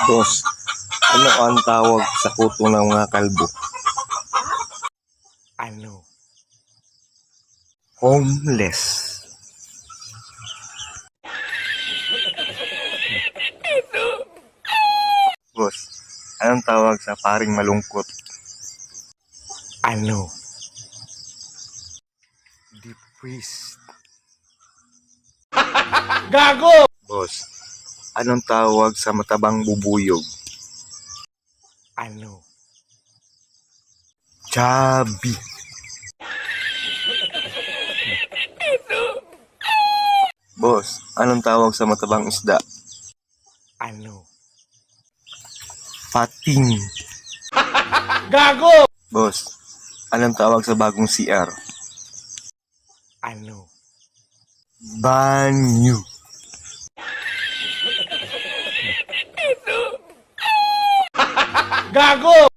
Boss, ano ang tawag sa kuto ng mga kalbo? Ano? Homeless. Boss, anong tawag sa paring malungkot? Ano? Depressed. Gago! Boss, anong tawag sa matabang bubuyog? Ano? Chubby. Boss, anong tawag sa matabang isda? Ano? Pating. Gago! Boss, anong tawag sa bagong CR? Ano? Banyo. Gago!